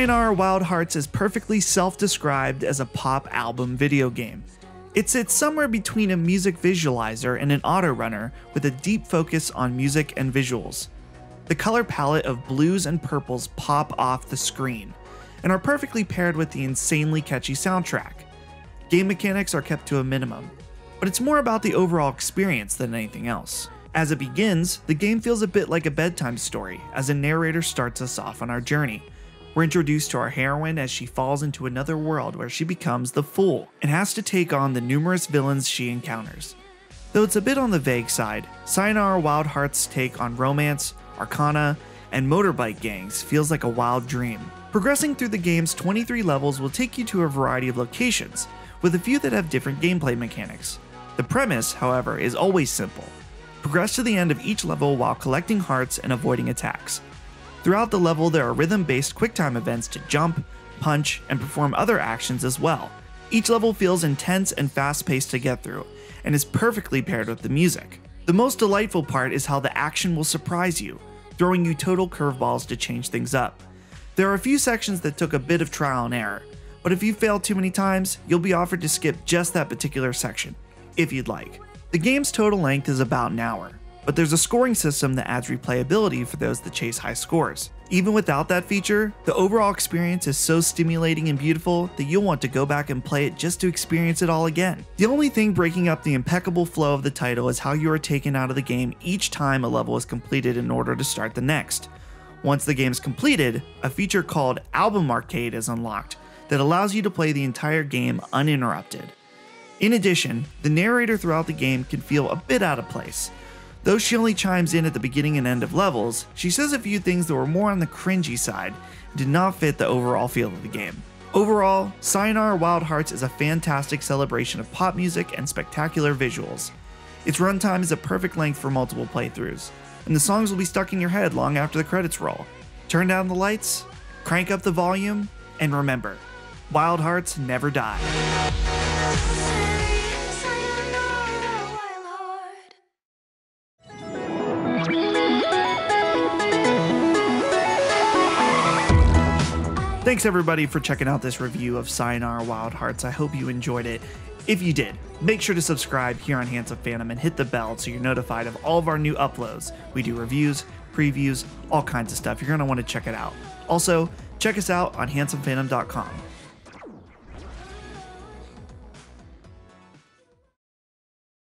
Sayonara Wild Hearts is perfectly self-described as a pop album video game. It sits somewhere between a music visualizer and an autorunner with a deep focus on music and visuals. The color palette of blues and purples pop off the screen, and are perfectly paired with the insanely catchy soundtrack. Game mechanics are kept to a minimum, but it's more about the overall experience than anything else. As it begins, the game feels a bit like a bedtime story as a narrator starts us off on our journey. We're introduced to our heroine as she falls into another world where she becomes the Fool and has to take on the numerous villains she encounters. Though it's a bit on the vague side, Sayonara Wild Hearts' take on romance, arcana, and motorbike gangs feels like a wild dream. Progressing through the game's 23 levels will take you to a variety of locations, with a few that have different gameplay mechanics. The premise, however, is always simple. Progress to the end of each level while collecting hearts and avoiding attacks. Throughout the level, there are rhythm-based QuickTime events to jump, punch, and perform other actions as well. Each level feels intense and fast-paced to get through, and is perfectly paired with the music. The most delightful part is how the action will surprise you, throwing you total curveballs to change things up. There are a few sections that took a bit of trial and error, but if you fail too many times, you'll be offered to skip just that particular section, if you'd like. The game's total length is about an hour, but there's a scoring system that adds replayability for those that chase high scores. Even without that feature, the overall experience is so stimulating and beautiful that you'll want to go back and play it just to experience it all again. The only thing breaking up the impeccable flow of the title is how you are taken out of the game each time a level is completed in order to start the next. Once the game is completed, a feature called Album Arcade is unlocked that allows you to play the entire game uninterrupted. In addition, the narrator throughout the game can feel a bit out of place. Though she only chimes in at the beginning and end of levels, she says a few things that were more on the cringy side and did not fit the overall feel of the game. Overall, Sayonara Wild Hearts is a fantastic celebration of pop music and spectacular visuals. Its runtime is a perfect length for multiple playthroughs, and the songs will be stuck in your head long after the credits roll. Turn down the lights, crank up the volume, and remember, Wild Hearts never die. Thanks everybody for checking out this review of Sayonara Wild Hearts. I hope you enjoyed it. If you did, make sure to subscribe here on Handsome Phantom and hit the bell so you're notified of all of our new uploads. We do reviews, previews, all kinds of stuff. You're going to want to check it out. Also, check us out on handsomephantom.com.